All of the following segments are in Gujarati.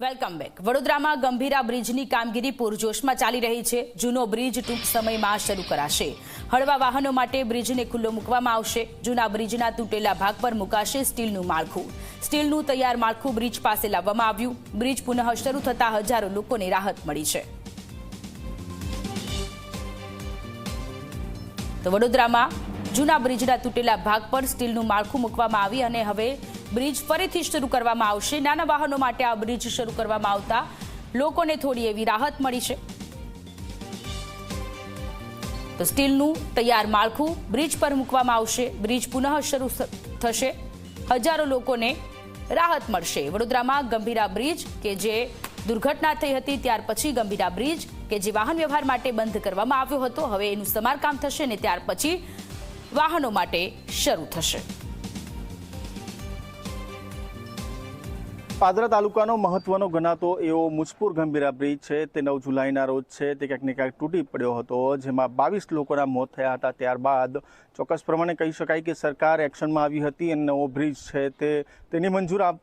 Welcome back. વડોદરામાં ગંભીરા બ્રિજની કામગીરી પૂરજોશમાં ચાલી રહી છે। જૂનો બ્રિજ ટૂંક સમયમાં શરૂ કરાશે। હળવા વાહનો માટે બ્રિજને ખુલ્લો મૂકવામાં આવશે। જૂના બ્રિજના તૂટેલા ભાગ પર મુકાશે સ્ટીલનું માળખું। સ્ટીલનું તૈયાર માળખું બ્રિજ પાસે લાવવામાં આવ્યું। બ્રિજ પુનઃ શરૂ થતા હજારો લોકોને રાહત મળી છે। તો વડોદરામાં જૂના બ્રિજના તૂટેલા ભાગ પર સ્ટીલનું માળખું મૂકવામાં આવી અને હવે બ્રિજ ફરીથી શરૂ કરવામાં આવશે। નાના વાહનો માટે આ બ્રિજ શરૂ કરવામાં આવતા લોકોને થોડી એવી રાહત મળી છે। તો સ્ટીલનું તૈયાર માળખું બ્રિજ પર મૂકવામાં આવશે। બ્રિજ પુનઃ શરૂ થશે। હજારો લોકોને રાહત મળશે। વડોદરામાં ગંભીરા બ્રિજ કે જે દુર્ઘટના થઈ હતી ત્યાર પછી ગંભીરા બ્રિજ કે જે વાહન વ્યવહાર માટે બંધ કરવામાં આવ્યો હતો હવે એનું સમારકામ થશે અને ત્યાર પછી વાહનો માટે શરૂ થશે। પાદરા તાલુકાનો મહત્વનો ગણાતો એવો મુજપુર ગંભીરા બ્રિજ છે તે 9 જુલાઈના રોજ છે તે ક્યાંક ને ક્યાંક તૂટી પડ્યો હતો, જેમાં 22 લોકોના મોત થયા હતા। ત્યારબાદ ચોક્કસ પ્રમાણે કહી શકાય કે સરકાર એક્શનમાં આવી હતી અને નવો બ્રિજ છે તેની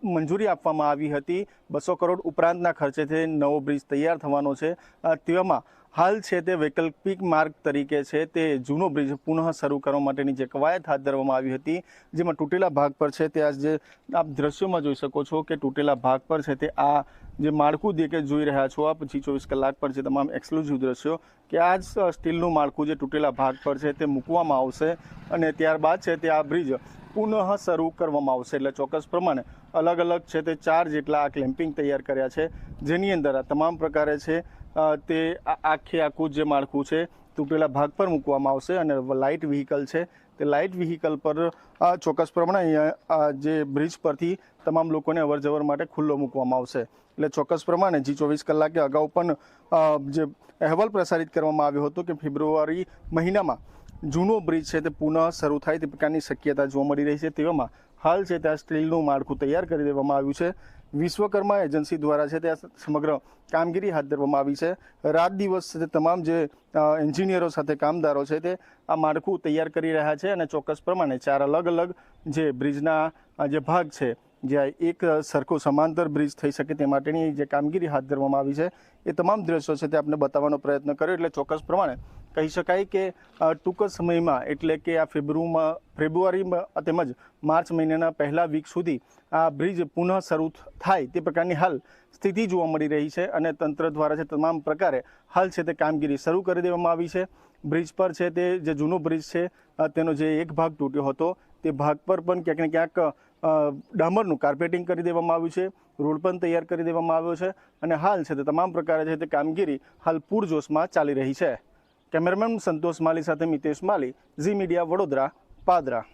મંજૂરી આપવામાં આવી હતી। 200 કરોડ ઉપરાંતના ખર્ચે તે નવો બ્રિજ તૈયાર થવાનો છે। તેવામાં હાલ છે તે વૈકલ્પિક માર્ગ તરીકે છે તે જૂનો બ્રિજ પુનઃ શરૂ કરવા માટેની જે કવાયત હાથ ધરવામાં આવી હતી, જેમાં તૂટેલા ભાગ પર છે તે આજે આપ દ્રશ્યોમાં જોઈ શકો છો કે તૂટેલા ભાગ પર છે તે આ જે માળખું કે જોઈ રહ્યા છો આપ 24 કલાક પર છે તમામ એક્સક્લુઝિવ દ્રશ્યો કે આ જ સ્ટીલનું માળખું જે તૂટેલા ભાગ પર છે તે મૂકવામાં આવશે અને ત્યારબાદ છે તે આ બ્રિજ પુનઃ શરૂ કરવામાં આવશે। એટલે ચોક્કસ પ્રમાણે અલગ અલગ છે તે 4 જેટલા આ ક્લેમ્પિંગ તૈયાર કર્યા છે, જેની અંદર આ તમામ પ્રકારે છે તે આખું જે માળખું છે તૂટેલા ભાગ પર મૂકવામાં આવશે અને લાઇટ વ્હીકલ છે તે લાઇટ વ્હીકલ પર ચોક્કસ પ્રમાણે અહીંયા જે બ્રિજ પરથી તમામ લોકોને અવરજવર માટે ખુલ્લો મૂકવામાં આવશે। એટલે ચોક્કસ પ્રમાણે G24 કલાકે અગાઉ પણ જે અહેવાલ પ્રસારિત કરવામાં આવ્યો હતો કે ફેબ્રુઆરી મહિનામાં જૂનો બ્રિજ છે તે પુનઃ શરૂ થાય તે પ્રકારની શક્યતા જોવા મળી રહી છે। તેવામાં હાલ છે ત્યાં સ્ટીલનું માળખું તૈયાર કરી દેવામાં આવ્યું છે। વિશ્વકર્મા એજન્સી દ્વારા છે તે સમગ્ર કામગીરી હાથ ધરવામાં આવી છે। રાત દિવસ છે તે તમામ જે એન્જિનિયરો સાથે કામદારો છે તે આ માળખું તૈયાર કરી રહ્યા છે અને ચોક્કસ પ્રમાણે 4 અલગ અલગ જે બ્રિજના જે ભાગ છે જ્યાં એક સરખો સમાંતર બ્રિજ થઈ શકે તે માટેની જે કામગીરી હાથ ધરવામાં આવી છે એ તમામ દ્રશ્યો છે તે આપણે બતાવવાનો પ્રયત્ન કર્યો। એટલે ચોક્કસ પ્રમાણે કહી શકાય કે ટૂંક સમયમાં એટલે કે આ ફેબ્રુઆરીમાં તેમજ માર્ચ મહિનાના પહેલા વીક સુધી આ બ્રિજ પુનઃ શરૂ થાય તે પ્રકારની હાલ સ્થિતિ જોવા મળી રહી છે અને તંત્ર દ્વારા છે તમામ પ્રકારે હાલ છે તે કામગીરી શરૂ કરી દેવામાં આવી છે। બ્રિજ પર છે તે જે જૂનો બ્રિજ છે તેનો જે એક ભાગ તૂટ્યો હતો તે ભાગ પર પણ ક્યાંક ને ક્યાંક ડામરનું કાર્પેટિંગ કરી દેવામાં આવ્યું છે, રોડ પણ તૈયાર કરી દેવામાં આવ્યો છે અને હાલ છે તે તમામ પ્રકારે છે તે કામગીરી હાલ પૂરજોશમાં ચાલી રહી છે। કેમેરામેન સંતોષ માલી સાથે મિતેશ માલી, ઝી મીડિયા વડોદરા, પાદરા।